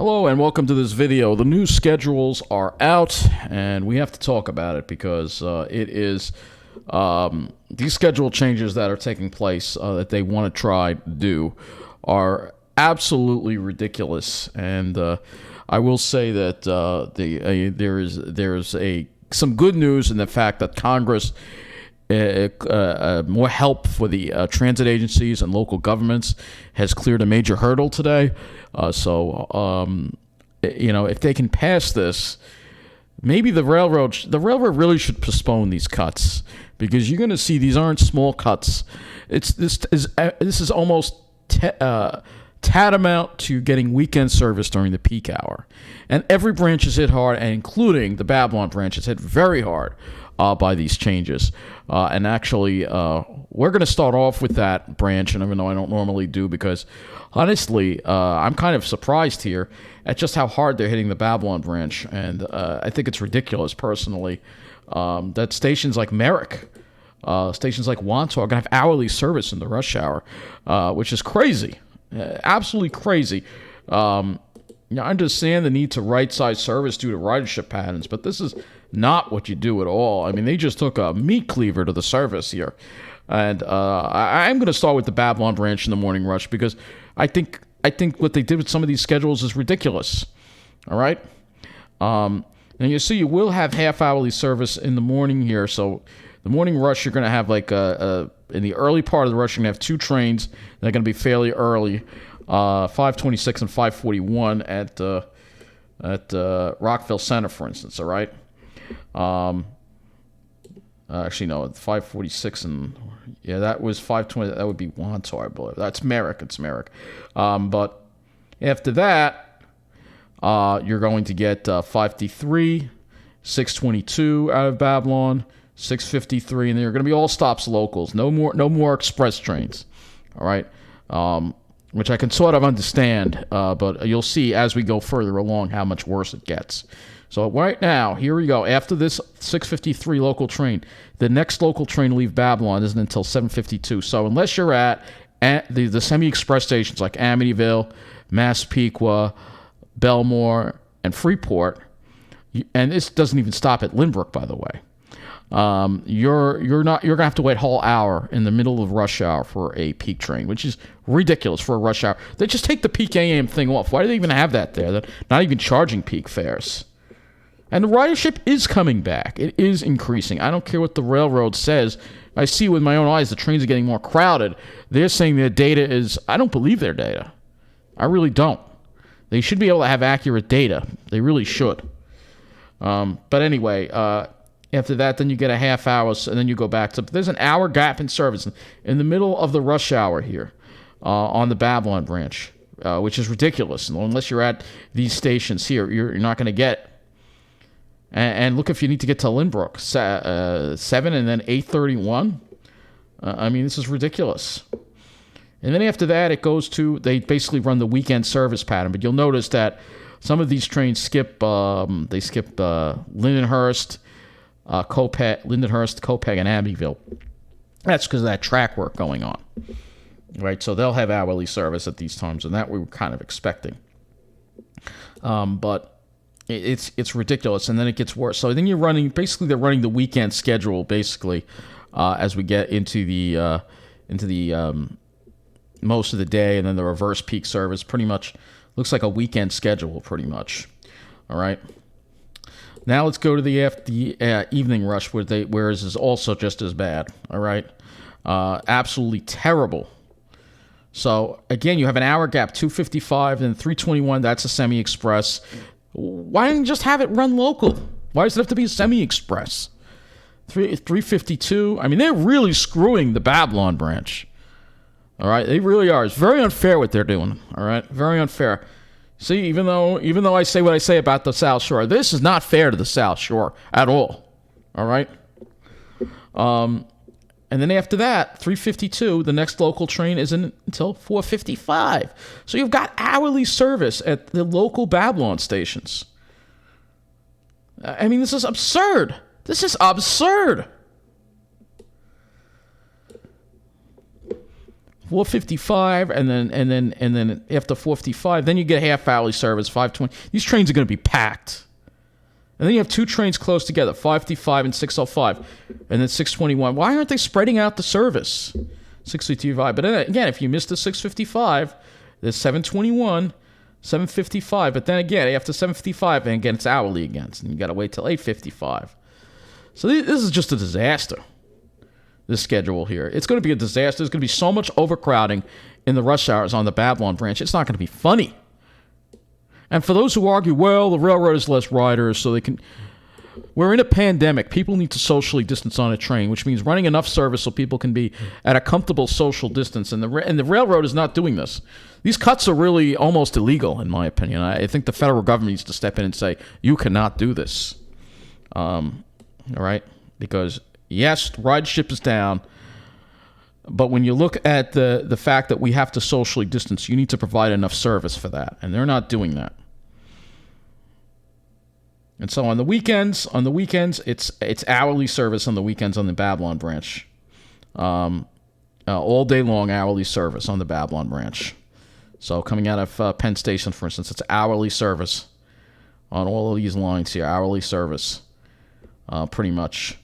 Hello and welcome to this video. The new schedules are out and we have to talk about it because it is these schedule changes that are taking place that they want to try to do are absolutely ridiculous. And I will say that there is some good news in the fact that Congress more help for the transit agencies and local governments has cleared a major hurdle today. If they can pass this, maybe the railroad really should postpone these cuts, because you're going to see these aren't small cuts. This is almost tantamount to getting weekend service during the peak hour, and every branch is hit hard, and including the Babylon branch is hit very hard by these changes. And actually, we're going to start off with that branch, and even though I don't normally do, because honestly, I'm kind of surprised here at just how hard they're hitting the Babylon branch, and I think it's ridiculous, personally, that stations like Merrick, stations like Wantagh are going to have hourly service in the rush hour, which is crazy, absolutely crazy. I understand the need to right-size service due to ridership patterns, but this is not what you do at all. I mean, they just took a meat cleaver to the service here. And I'm going to start with the Babylon branch in the morning rush, because I think what they did with some of these schedules is ridiculous. All right? And you see, you will have half-hourly service in the morning here. So the morning rush, you're going to have in the early part of the rush, you're going to have two trains. They're going to be fairly early, 5:26 and 5:41 at Rockville Centre, for instance. All right. Actually, no, 5:46 and that was 5:20. That would be Wantagh, I believe. That's Merrick. It's Merrick. But after that, you're going to get 5:53, 6:22 out of Babylon, 6:53, and they're going to be all stops locals. No more express trains. All right. Which I can sort of understand, but you'll see as we go further along how much worse it gets. So right now, here we go. After this 6:53 local train, the next local train to leave Babylon isn't until 7:52. So unless you're at the semi-express stations like Amityville, Massapequa, Belmore, and Freeport, and this doesn't even stop at Lynbrook, by the way, you're gonna have to wait a whole hour in the middle of rush hour for a peak train, which is ridiculous for a rush hour. They just take the peak AM thing off. Why do they even have that there? They're not even charging peak fares. And the ridership is coming back. It is increasing. I don't care what the railroad says. I see with my own eyes the trains are getting more crowded. They're saying their data is... I don't believe their data. I really don't. They should be able to have accurate data. They really should. But anyway, after that, then you get a half hour, and then you go back to... There's an hour gap in service in the middle of the rush hour here on the Babylon branch, which is ridiculous. Unless you're at these stations here, you're not going to get... And look, if you need to get to Lynbrook, 7 and then 8:31. I mean, this is ridiculous. And then after that, it goes to, they basically run the weekend service pattern. But you'll notice that some of these trains skip Lindenhurst, Copiague, and Abbeville. That's because of that track work going on. Right? So they'll have hourly service at these times, and that we were kind of expecting. But it's ridiculous, and then it gets worse. So then they're running the weekend schedule basically as we get into the most of the day, and then the reverse peak service pretty much looks like a weekend schedule pretty much. All right. Now let's go to the evening rush where this is also just as bad. All right. Absolutely terrible. So again, you have an hour gap, 2:55 and 3:21. That's a semi-express. Why didn't you just have it run local? Why does it have to be a semi-express? 3:52. I mean, they're really screwing the Babylon branch. All right, they really are. It's very unfair what they're doing. All right, very unfair. See, even though I say what I say about the South Shore, this is not fair to the South Shore at all. All right. And then after that, 3:52, the next local train isn't until 4:55. So you've got hourly service at the local Babylon stations. I mean, this is absurd. This is absurd. 4:55, and then after 4:55, then you get half hourly service 5:20. These trains are going to be packed. And then you have two trains close together, 5:55 and 6:05, and then 6:21. Why aren't they spreading out the service? 6:55. But then again, if you miss the 6:55, there's 7:21, 7:55. But then again, after 7:55, and again, it's hourly again. And you got to wait till 8:55. So this is just a disaster, this schedule here. It's going to be a disaster. There's going to be so much overcrowding in the rush hours on the Babylon branch. It's not going to be funny. And for those who argue, well, the railroad has less riders, so they can... We're in a pandemic. People need to socially distance on a train, which means running enough service so people can be at a comfortable social distance. And the railroad is not doing this. These cuts are really almost illegal, in my opinion. I think the federal government needs to step in and say, you cannot do this. All right? Because, yes, ridership is down. But when you look at the fact that we have to socially distance, you need to provide enough service for that. And they're not doing that. And so on the weekends, it's hourly service on the weekends on the Babylon branch. All day long hourly service on the Babylon branch. So coming out of Penn Station, for instance, it's hourly service on all of these lines here. Hourly service, pretty much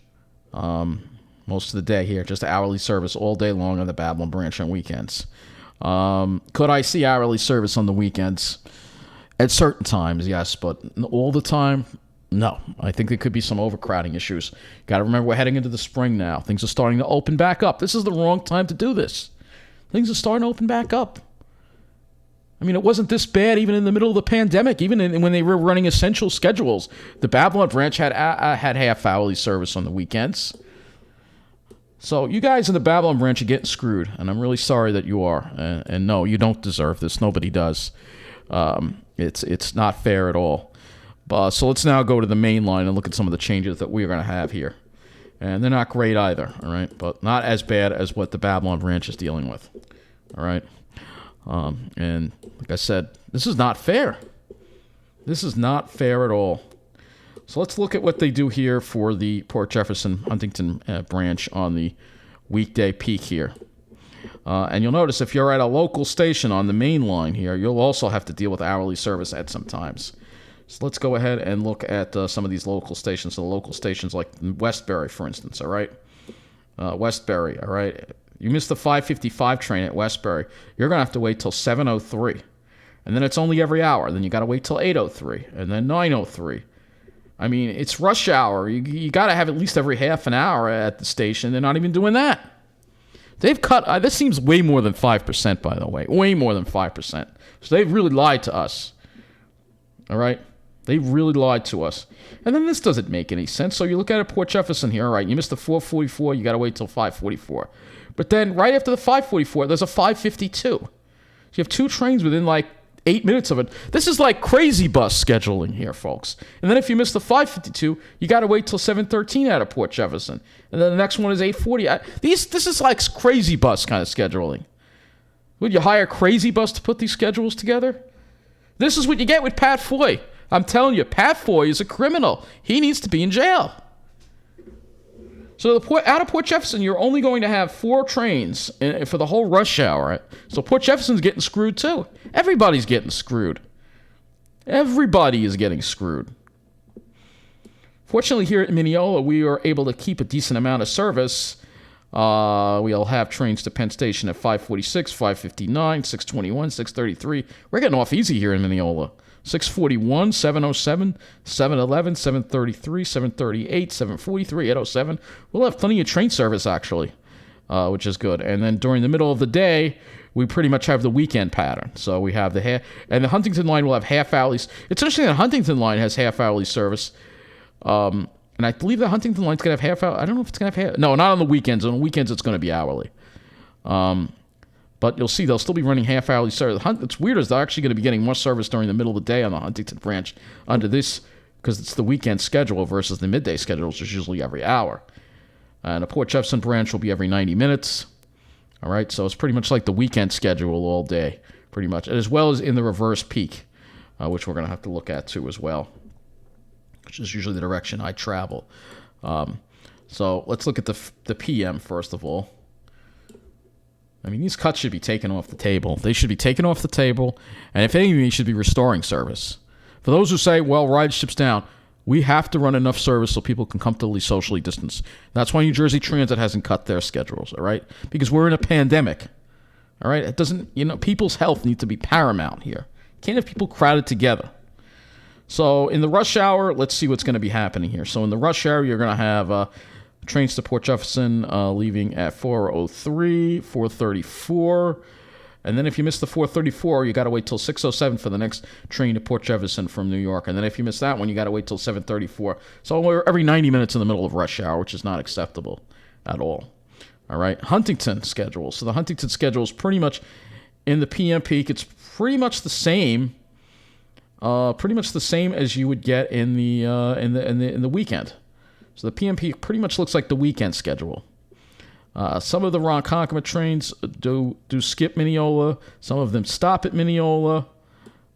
most of the day here. Just hourly service all day long on the Babylon branch on weekends. Could I see hourly service on the weekends? At certain times, yes, but all the time, no. I think there could be some overcrowding issues. Got to remember, we're heading into the spring now. Things are starting to open back up. This is the wrong time to do this. Things are starting to open back up. I mean, it wasn't this bad even in the middle of the pandemic. Even when they were running essential schedules, the Babylon branch had half-hourly service on the weekends. So you guys in the Babylon branch are getting screwed, and I'm really sorry that you are. And no, you don't deserve this. Nobody does. It's not fair at all. So let's now go to the main line and look at some of the changes that we're going to have here. And they're not great either, all right? But not as bad as what the Babylon branch is dealing with, all right? And like I said, this is not fair. This is not fair at all. So let's look at what they do here for the Port Jefferson Huntington branch on the weekday peak here. And you'll notice if you're at a local station on the main line here, you'll also have to deal with hourly service at some times. So let's go ahead and look at some of these local stations. So local stations like Westbury, for instance, all right? Westbury, all right? You missed the 5:55 train at Westbury. You're going to have to wait till 7:03. And then it's only every hour. Then you got to wait till 8:03 and then 9:03. I mean, it's rush hour. You got to have at least every half an hour at the station. They're not even doing that. They've cut, this seems way more than 5%, by the way. Way more than 5%. So they've really lied to us. All right? They really lied to us. And then this doesn't make any sense. So you look at it, Port Jefferson here. All right, you missed the 4:44. You got to wait till 5:44. But then right after the 5:44, there's a 5:52. So you have two trains within like 8 minutes of it. This is like crazy bus scheduling here, folks. And then if you miss the 5:52, you got to wait till 7:13 out of Port Jefferson. And then the next one is 8:40. This is like crazy bus kind of scheduling. Would you hire Crazy Bus to put these schedules together? This is what you get with Pat Foye. I'm telling you, Pat Foye is a criminal. He needs to be in jail. So out of Port Jefferson, you're only going to have 4 trains for the whole rush hour. So Port Jefferson's getting screwed too. Everybody's getting screwed. Everybody is getting screwed. Fortunately, here at Mineola, we are able to keep a decent amount of service. We'll have trains to Penn Station at 5:46, 5:59, 6:21, 6:33. We're getting off easy here in Mineola. 6:41, 7:07, 7:11, 7:33, 7:38, 7:43, 8:07. We'll have plenty of train service, actually, which is good. And then during the middle of the day, we pretty much have the weekend pattern. So we have and the Huntington line will have half-hourly. It's interesting that Huntington line has half-hourly service. And I believe the Huntington line's going to have half-hour. I don't know if it's going to have no, not on the weekends. On the weekends, it's going to be hourly. But you'll see they'll still be running half-hourly service. It's weird is they're actually going to be getting more service during the middle of the day on the Huntington branch under this because it's the weekend schedule versus the midday schedule, which is usually every hour. And the Port Jefferson branch will be every 90 minutes. All right, so it's pretty much like the weekend schedule all day, pretty much, as well as in the reverse peak, which we're going to have to look at too as well, which is usually the direction I travel. So let's look at the PM first of all. I mean, these cuts should be taken off the table. They should be taken off the table, and if anything, they should be restoring service. For those who say, well, ridership's down, we have to run enough service so people can comfortably socially distance. That's why New Jersey Transit hasn't cut their schedules, all right? Because we're in a pandemic, all right? It doesn't, people's health needs to be paramount here. Can't have people crowded together. So in the rush hour, let's see what's going to be happening here. So in the rush hour, you're going to have trains to Port Jefferson leaving at 4:03, 4:34. And then if you miss the 4:34, you got to wait till 6:07 for the next train to Port Jefferson from New York. And then if you miss that one, you got to wait till 7:34. So we're every 90 minutes in the middle of rush hour, which is not acceptable at all. All right, Huntington schedule. So the Huntington schedule is pretty much in the PM peak. It's pretty much the same. Pretty much the same as you would get in the weekend. So the PM peak pretty much looks like the weekend schedule. Some of the Ronkonkoma trains do skip Mineola. Some of them stop at Mineola.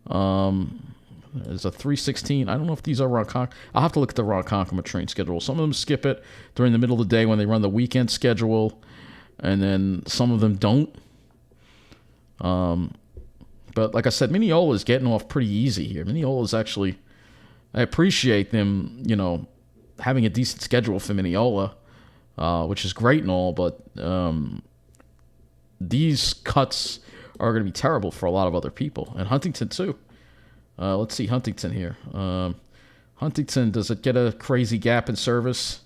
There's a 3:16. I don't know if these are Ronkonkoma. I'll have to look at the Ronkonkoma train schedule. Some of them skip it during the middle of the day when they run the weekend schedule, and then some of them don't. But like I said, Mineola is getting off pretty easy here. Mineola is actually, I appreciate them, having a decent schedule for Mineola. Which is great and all, but these cuts are going to be terrible for a lot of other people. And Huntington, too. Let's see Huntington here. Huntington, does it get a crazy gap in service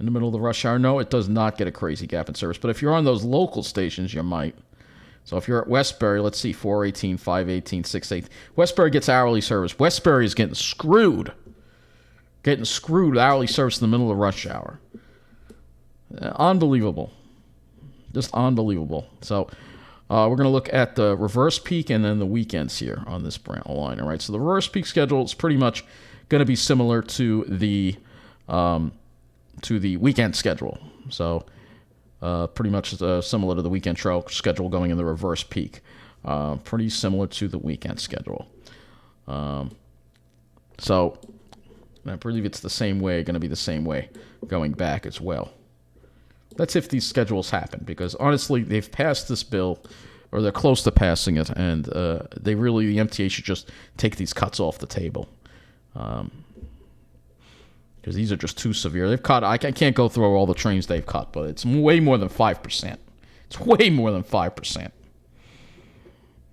in the middle of the rush hour? No, it does not get a crazy gap in service. But if you're on those local stations, you might. So if you're at Westbury, let's see, 4:18, 5:18, 6:18. Westbury gets hourly service. Westbury is getting screwed. Getting screwed with hourly service in the middle of rush hour. Unbelievable. Just unbelievable. So we're going to look at the reverse peak and then the weekends here on this line. All right. So the reverse peak schedule is pretty much going to be similar to the weekend schedule. So pretty much similar to the weekend trail schedule going in the reverse peak. Pretty similar to the weekend schedule. So I believe it's the same way, going to be the same way going back as well. That's if these schedules happen, because honestly, they've passed this bill, or they're close to passing it, and the MTA should just take these cuts off the table, because these are just too severe. They've cut. I can't go through all the trains they've cut, but it's way more than 5%. It's way more than 5%.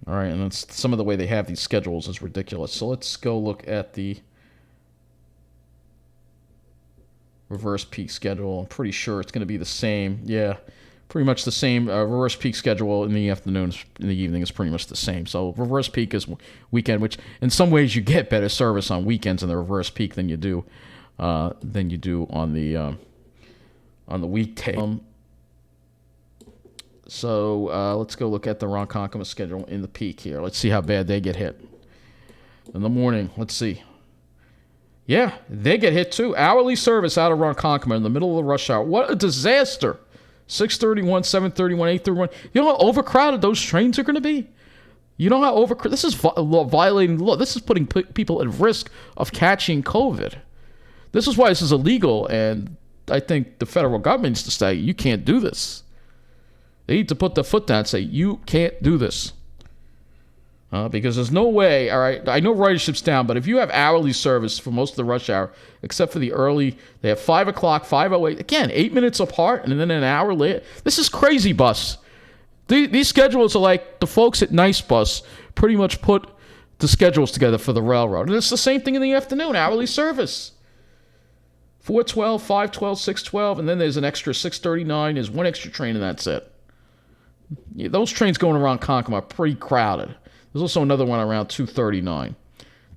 All right, and that's some of the way they have these schedules is ridiculous. So let's go look at the reverse peak schedule. I'm pretty sure it's going to be the same. Yeah, pretty much the same. Reverse peak schedule in the afternoons, in the evening is pretty much the same. So reverse peak is weekend, which in some ways you get better service on weekends in the reverse peak than you do on the weekday. So let's go look at the Ronkonkoma schedule in the peak here. Let's see how bad they get hit in the morning. Let's see. Yeah, they get hit too. Hourly service out of Ronkonkoma in the middle of the rush hour. What a disaster. 6:31, 7:31, 8:31. You know how overcrowded those trains are going to be? You know how overcrowded? This is violating the law. This is putting people at risk of catching COVID. This is why this is illegal, and I think the federal government needs to say, you can't do this. They need to put their foot down and say, you can't do this. Because there's no way, all right, I know ridership's down, but if you have hourly service for most of the rush hour, except for the early, they have 5 o'clock, 5:08, again, 8 minutes apart, and then an hour later. This is crazy, bus. These schedules are like the folks at Nice Bus pretty much put the schedules together for the railroad. And it's the same thing in the afternoon, hourly service. 4:12, 5:12, 6:12, and then there's an extra 6:39. There's one extra train, and that's it. Yeah, those trains going around Ronkonkoma are pretty crowded. There's also another one around 2:39.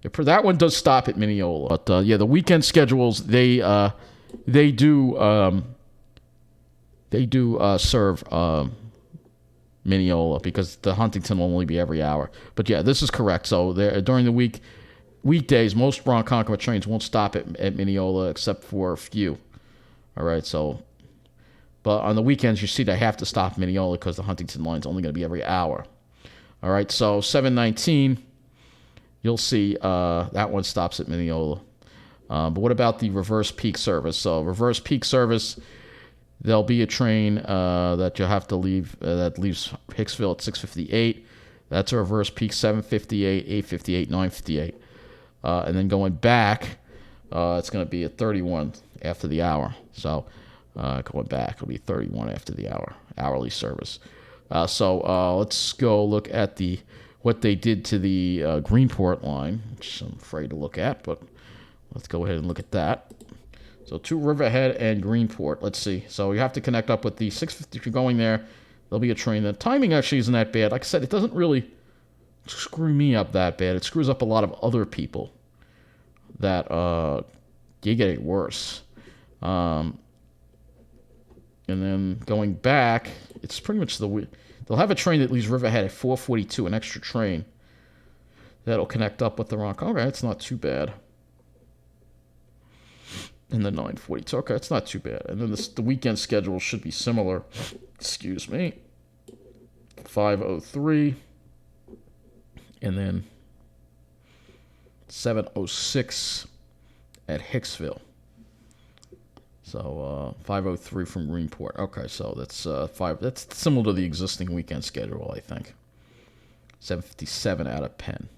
That one does stop at Mineola. But the weekend schedules they do serve Mineola, because the Huntington will only be every hour. But yeah, this is correct. So during the weekdays, most Ronkonkoma trains won't stop at Mineola except for a few. All right, so. But on the weekends, you see they have to stop Mineola because the Huntington line's only going to be every hour. All right, so 7:19, you'll see that one stops at Mineola. But what about the reverse peak service? So reverse peak service, there'll be a train that you'll have to leave that leaves Hicksville at 6:58. That's a reverse peak 7:58, 8:58, 9:58. And then going back, it's going to be at 31 after the hour. So going back, it'll be 31 after the hour, hourly service. So let's go look at what they did to the Greenport line, which I'm afraid to look at, but let's go ahead and look at that. So to Riverhead and Greenport, let's see. So you have to connect up with the 6:50. If you're going there, there'll be a train. The timing actually isn't that bad. Like I said, it doesn't really screw me up that bad. It screws up a lot of other people that you get it worse. And then going back, it's pretty much they'll have a train that leaves Riverhead at 4:42, an extra train that'll connect up with the Ronkonkoma. Okay, it's not too bad. And the 9:42. Okay, it's not too bad. And then the weekend schedule should be similar. Excuse me. 5:03. And then 7:06 at Hicksville. So 5:03 from Greenport. Okay, so that's That's similar to the existing weekend schedule, I think. 7:57 out of Penn.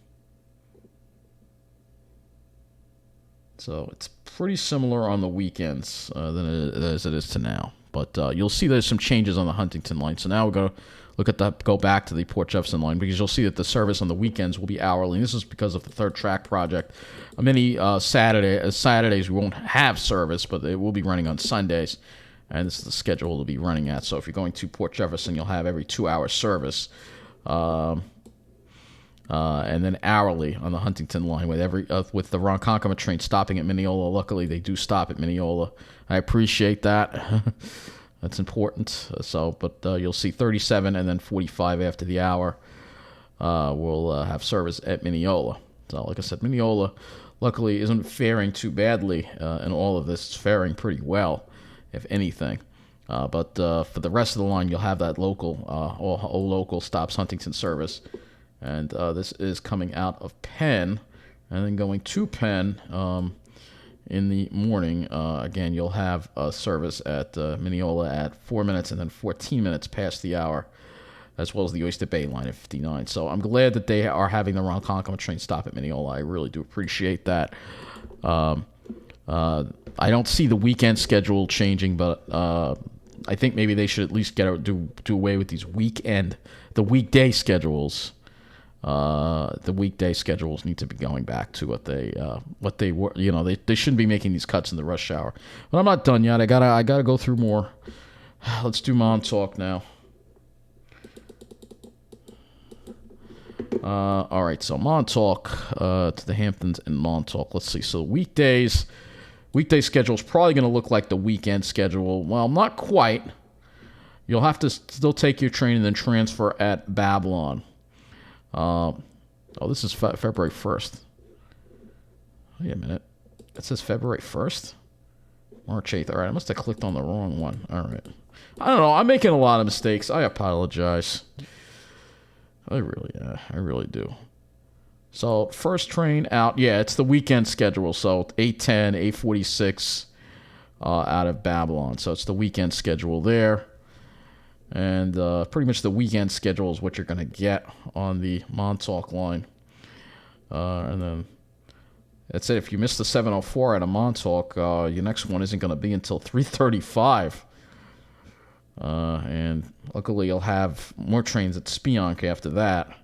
So it's pretty similar on the weekends as it is to now. But you'll see there's some changes on the Huntington line. So now we're going to go back to the Port Jefferson line, because you'll see that the service on the weekends will be hourly. And this is because of the third track project. Many Saturdays we won't have service, but it will be running on Sundays. And this is the schedule it'll be running at. So if you're going to Port Jefferson, you'll have every 2-hour service. And then hourly on the Huntington line with the Ronkonkoma train stopping at Mineola. Luckily, they do stop at Mineola. I appreciate that. That's important. But you'll see 37 and then 45 after the hour. We'll have service at Mineola. So, like I said, Mineola, luckily, isn't faring too badly in all of this. It's faring pretty well, if anything. But for the rest of the line, you'll have that local, all local stops Huntington service. And this is coming out of Penn, and then going to Penn in the morning. Again, you'll have a service at Mineola at 4 minutes and then 14 minutes past the hour, as well as the Oyster Bay line at 59. So I'm glad that they are having the Ronkonkoma train stop at Mineola. I really do appreciate that. I don't see the weekend schedule changing, but I think maybe they should at least do away with the weekday schedules. The weekday schedules need to be going back to what they were. They shouldn't be making these cuts in the rush hour. But I'm not done yet. I gotta go through more. Let's do Montauk now. All right, so Montauk to the Hamptons and Montauk. Let's see. So weekday schedule is probably going to look like the weekend schedule. Well, not quite. You'll have to still take your train and then transfer at Babylon. This is February 1st. Wait a minute. It says February 1st? March 8th. All right, I must have clicked on the wrong one. All right. I don't know. I'm making a lot of mistakes. I apologize. I really do. So, first train out. Yeah, it's the weekend schedule. So, 8:10, 8:46 out of Babylon. So, it's the weekend schedule there. And pretty much the weekend schedule is what you're going to get on the Montauk line. And then that's it. If you miss the 7:04 out of Montauk, your next one isn't going to be until 3:35. And luckily you'll have more trains at Spionk after that.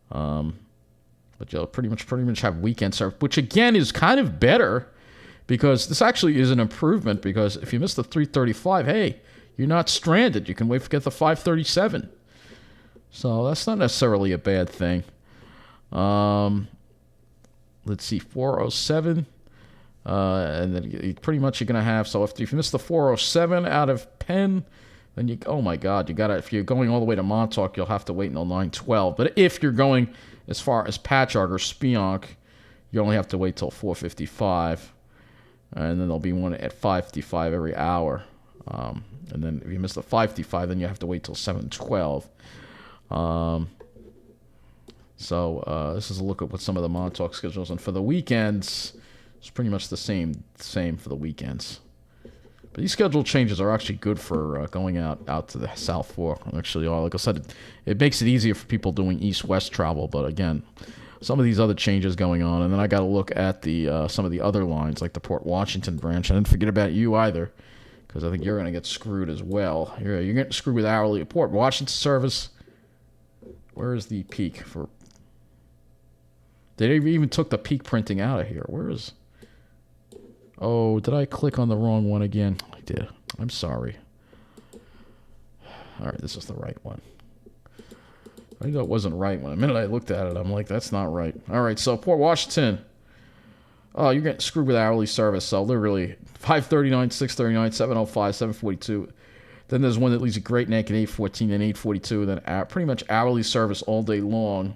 But you'll pretty much have weekend service, which again is kind of better, because this actually is an improvement, because if you miss the 3:35, hey, you're not stranded. You can wait to get the 5:37. So that's not necessarily a bad thing. Let's see, 4:07. And then pretty much you're going to have, so if you miss the 4:07 out of Penn, then oh my God, if you're going all the way to Montauk, you'll have to wait until 9:12. But if you're going as far as Patchogue or Spionk, you only have to wait till 4:55. And then there'll be one at 5:55 every hour. And then if you miss the 5:55, then you have to wait till 7:12. So this is a look at what some of the Montauk schedules. And for the weekends, it's pretty much the same for the weekends. But these schedule changes are actually good for going out to the South Fork. Actually, like I said, it makes it easier for people doing east-west travel. But again, some of these other changes going on, and then I got to look at the some of the other lines, like the Port Washington branch. I didn't forget about you either, because I think you're going to get screwed as well. You're getting screwed with hourly Port Washington service. Where is the peak for? They even took the peak printing out of here. Where is? Oh, did I click on the wrong one again? I did. I'm sorry. All right, this is the right one. I know it wasn't right. When the minute I looked at it, I'm like, that's not right. All right, so Port Washington. Oh, you're getting screwed with hourly service. So literally 539, 639, 705, 742. Then there's one that leaves a Great Neck at 814 and 842. Then pretty much hourly service all day long.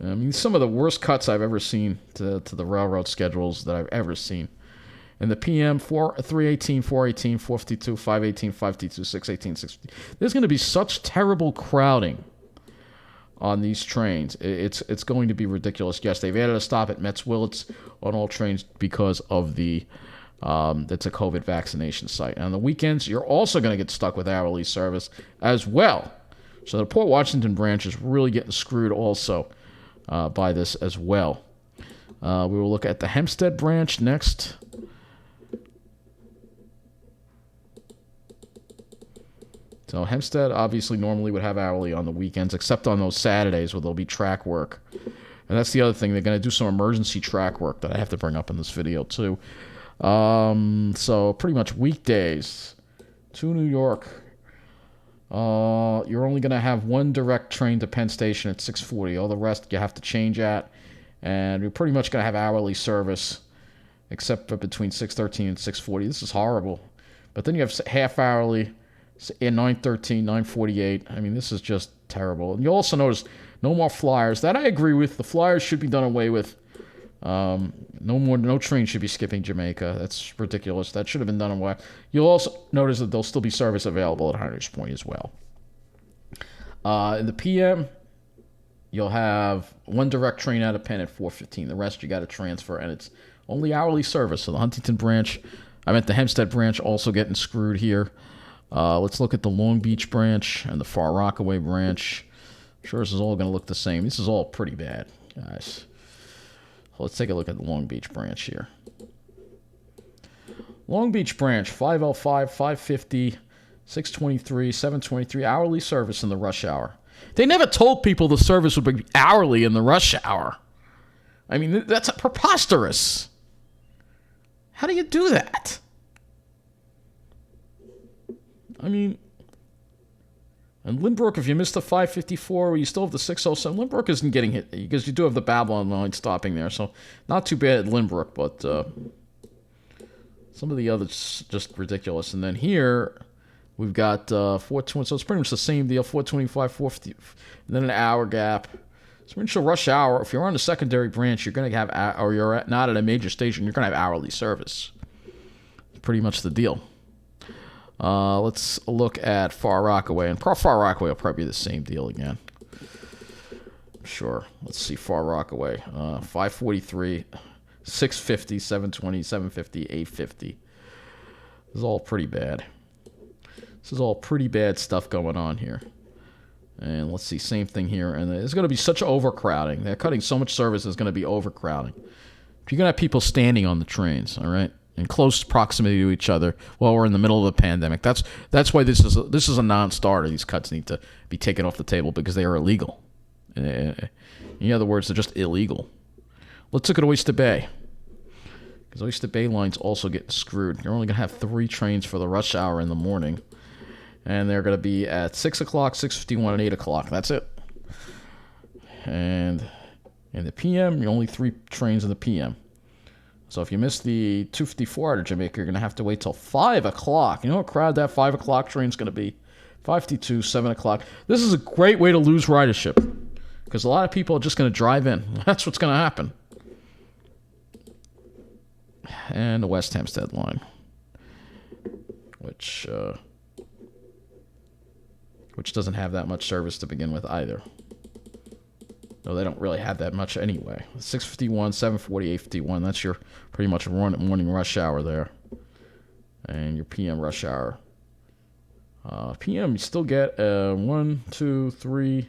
I mean, some of the worst cuts I've ever seen to the railroad schedules that I've ever seen. In the PM, 318, 418, 452, 518, 552, 618, 650. There's going to be such terrible crowding on these trains. It's going to be ridiculous. Yes, they've added a stop at Metz Willits on all trains because of the it's a COVID vaccination site. And on the weekends, you're also going to get stuck with hourly service as well. So the Port Washington branch is really getting screwed also by this as well. We will look at the Hempstead branch next. So Hempstead obviously normally would have hourly on the weekends, except on those Saturdays where there'll be track work. And that's the other thing. They're going to do some emergency track work that I have to bring up in this video too. So pretty much weekdays to New York. You're only going to have one direct train to Penn Station at 6:40. All the rest you have to change at. And you're pretty much going to have hourly service, except for between 6:13 and 6:40. This is horrible. But then you have half hourly in 9:13, 9:48. I mean, this is just terrible. And you'll also notice no more flyers. That I agree with. The flyers should be done away with. No train should be skipping Jamaica. That's ridiculous. That should have been done away. You'll also notice that there'll still be service available at Hunters Point as well. In the PM, you'll have one direct train out of Penn at 4:15. The rest you got to transfer, and it's only hourly service. So the Huntington branch, the Hempstead branch, also getting screwed here. Let's look at the Long Beach branch and the Far Rockaway branch. I'm sure this is all going to look the same. This is all pretty bad, guys. So let's take a look at the Long Beach branch here. Long Beach branch, 505, 550, 623, 723, hourly service in the rush hour. They never told people the service would be hourly in the rush hour. I mean, that's preposterous. How do you do that? I mean, and Lynbrook, if you missed the 554, you still have the 607. Lynbrook isn't getting hit because you do have the Babylon line stopping there, so not too bad at Lynbrook, but some of the others just ridiculous. And then here we've got 420, so it's pretty much the same deal, 425, 450, and then an hour gap. So when you rush hour, if you're on the secondary branch, you're going to have, or you're not at a major station, you're going to have hourly service. Pretty much the deal. Let's look at Far Rockaway, and Far Rockaway will probably be the same deal again. Sure. Let's see Far Rockaway. 543, 650, 720, 750, 850. This is all pretty bad. This is all pretty bad stuff going on here. And let's see, same thing here. And there's going to be such overcrowding. They're cutting so much service, there's going to be overcrowding. You're going to have people standing on the trains, all right? In close proximity to each other while we're in the middle of a pandemic. That's why this is a non-starter. These cuts need to be taken off the table because they are illegal. In other words, they're just illegal. Let's look at Oyster Bay. Because Oyster Bay line's also getting screwed. You're only going to have 3 trains for the rush hour in the morning. And they're going to be at 6 o'clock, 6:51, and 8 o'clock. That's it. And in the PM, you're only 3 trains in the PM. So if you miss the 254 out of Jamaica, you're going to have to wait till 5 o'clock. You know what crowd that 5 o'clock train's going to be? 5:52, 7 o'clock. This is a great way to lose ridership because a lot of people are just going to drive in. That's what's going to happen. And the West Hempstead line, which doesn't have that much service to begin with either. No, they don't really have that much anyway. 6:51, 7:40, 8:51. That's your pretty much morning rush hour there. And your PM rush hour. PM, you still get 1, 2, 3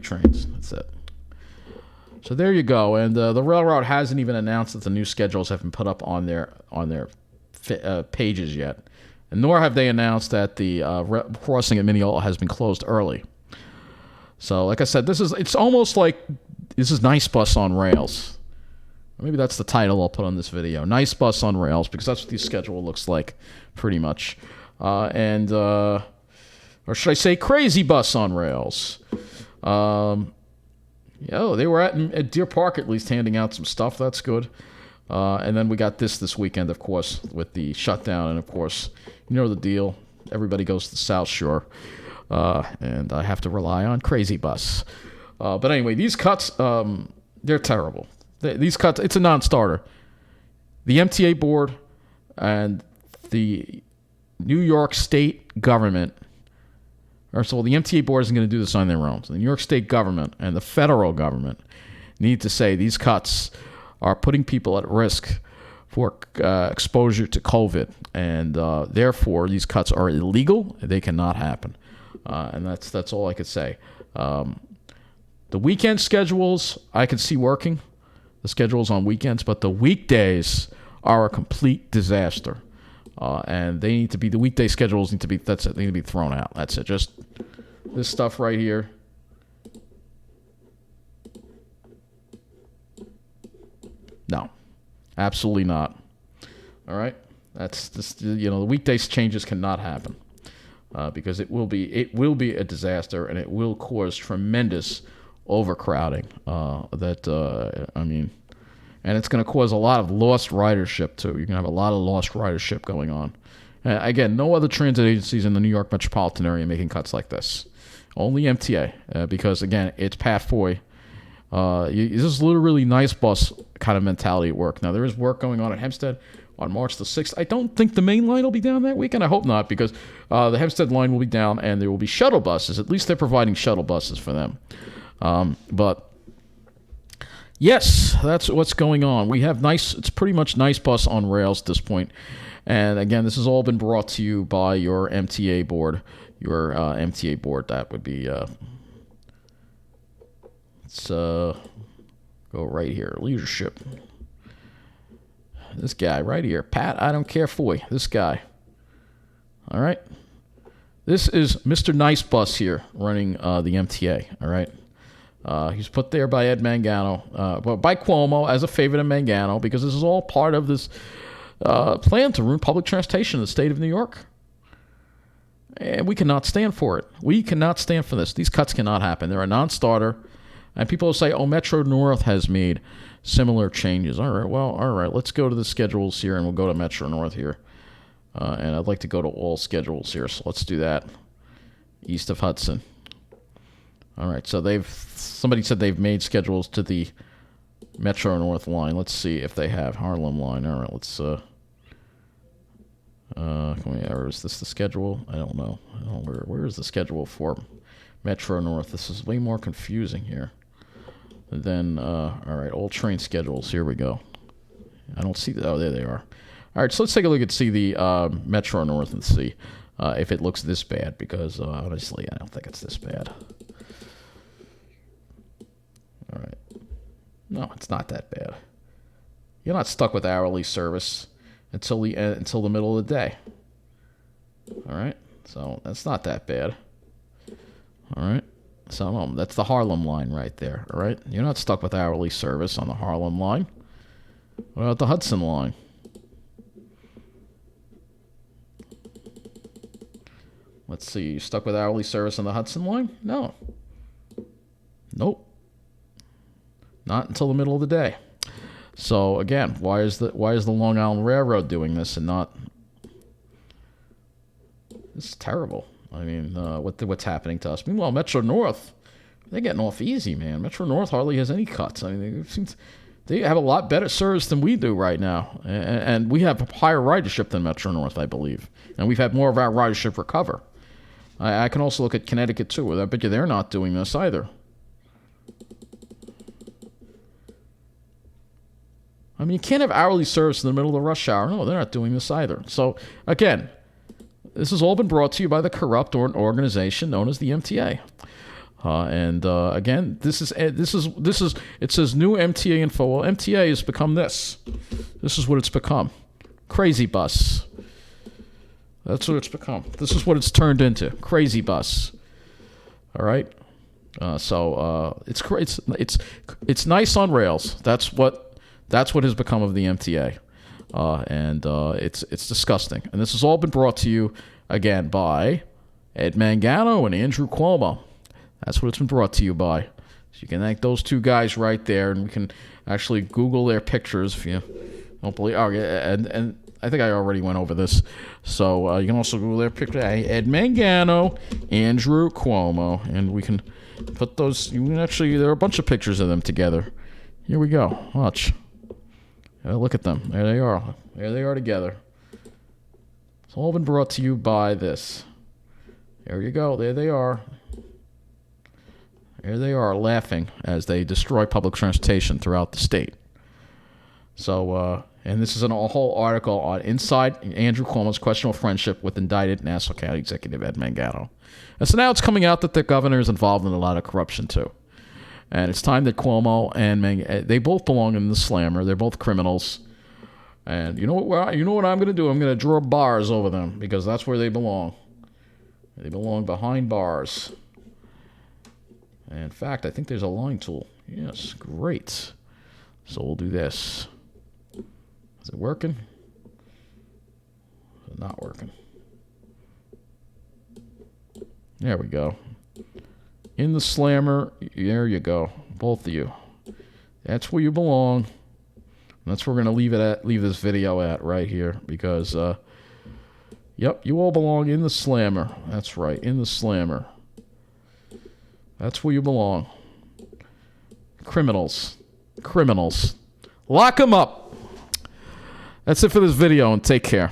trains. That's it. So there you go. And the railroad hasn't even announced that the new schedules have been put up on their pages yet. And nor have they announced that the crossing at Mineola has been closed early. So like I said, it's almost like this is Nice Bus on Rails. Maybe that's the title I'll put on this video. Nice Bus on Rails, because that's what the schedule looks like, pretty much. Or should I say Crazy Bus on Rails. They were at Deer Park at least handing out some stuff. That's good. And then we got this weekend, of course, with the shutdown. And, of course, you know the deal. Everybody goes to the South Shore. And I have to rely on Crazy Bus. But anyway, these cuts, they're terrible. These cuts, it's a non-starter. The MTA board and the New York State government, or so the MTA board isn't going to do this on their own. So the New York State government and the federal government need to say these cuts are putting people at risk for exposure to COVID, and therefore these cuts are illegal. They cannot happen, and that's all I could say. The weekend schedules I could see working. The schedules on weekends, but the weekdays are a complete disaster, and they need to be. The weekday schedules need to be. That's it. They need to be thrown out. That's it. Just this stuff right here. No, absolutely not. All right, that's just the weekdays changes cannot happen because it will be a disaster, and it will cause tremendous overcrowding. And it's going to cause a lot of lost ridership too. You're going to have a lot of lost ridership going on. Again, no other transit agencies in the New York metropolitan area making cuts like this. Only MTA, because again, it's PAT FOYE. This is literally Nice Bus kind of mentality at work. Now there is work going on at Hempstead on March the 6th. I don't think the main line will be down that weekend. I hope not, because the Hempstead line will be down, and there will be shuttle buses. At least they're providing shuttle buses for them. But yes, that's what's going on. We have it's pretty much Nice Bus on Rails at this point. And again, this has all been brought to you by your MTA board. Your MTA board, that would be, let's go right here, leadership. This guy right here, Pat, I don't care FOYE, this guy. All right. This is Mr. Nice Bus here running the MTA, all right. He's put there by Ed Mangano, by Cuomo as a favor to Mangano, because this is all part of this plan to ruin public transportation in the state of New York. And we cannot stand for it. We cannot stand for this. These cuts cannot happen. They're a non-starter. And people will say, Metro North has made similar changes. All right, let's go to the schedules here, and we'll go to Metro North here. And I'd like to go to all schedules here, so let's do that. East of Hudson. All right, so somebody said they've made schedules to the Metro North line. Let's see if they have Harlem line. All right, let's or is this the schedule? I don't know. Where is the schedule for Metro North? This is way more confusing here. Then all right, all train schedules. Here we go. I don't see oh, there they are. All right, so let's take a look and see the Metro North and see if it looks this bad, because honestly, I don't think it's this bad. All right. No, it's not that bad. You're not stuck with hourly service until the middle of the day. All right. So that's not that bad. All right. So that's the Harlem line right there. All right. You're not stuck with hourly service on the Harlem line. What about the Hudson line? Let's see. You stuck with hourly service on the Hudson line? No. Nope. Not until the middle of the day. So again, why is the Long Island Railroad doing this and not? This is terrible. I mean, what's happening to us? Meanwhile, Metro North, they're getting off easy, man. Metro North hardly has any cuts. I mean, they have a lot better service than we do right now, and we have a higher ridership than Metro North, I believe, and we've had more of our ridership recover. I can also look at Connecticut too. I bet you they're not doing this either. I mean, you can't have hourly service in the middle of the rush hour. No, they're not doing this either. So, again, this has all been brought to you by the corrupt organization known as the MTA. Again, this is it says new MTA info. Well, MTA has become this. This is what it's become. Crazy bus. That's what it's become. This is what it's turned into. Crazy bus. All right. It's nice on rails. That's what has become of the MTA. It's disgusting. And this has all been brought to you again by Ed Mangano and Andrew Cuomo. That's what it's been brought to you by. So you can thank those two guys right there, and we can actually Google their pictures if you don't believe. Oh yeah, and I think I already went over this. So you can also Google their picture. Ed Mangano, Andrew Cuomo, and we can put those. You can actually, there are a bunch of pictures of them together. Here we go. Watch. Look at them. There they are. There they are together. It's all been brought to you by this. There you go. There they are. There they are laughing as they destroy public transportation throughout the state. So, and this is a whole article on Inside Andrew Cuomo's questionable friendship with indicted Nassau County Executive Ed Mangano. And so now it's coming out that the governor is involved in a lot of corruption too. And it's time that Cuomo and they both belong in the slammer. They're both criminals. And you know what I'm going to do? I'm going to draw bars over them because that's where they belong. They belong behind bars. And in fact, I think there's a line tool. Yes, great. So we'll do this. Is it working? Is it not working? There we go. In the slammer, there you go. Both of you. That's where you belong. That's where we're going to leave this video at right here because, yep, you all belong in the slammer. That's right, in the slammer. That's where you belong. Criminals. Criminals. Lock them up. That's it for this video, and take care.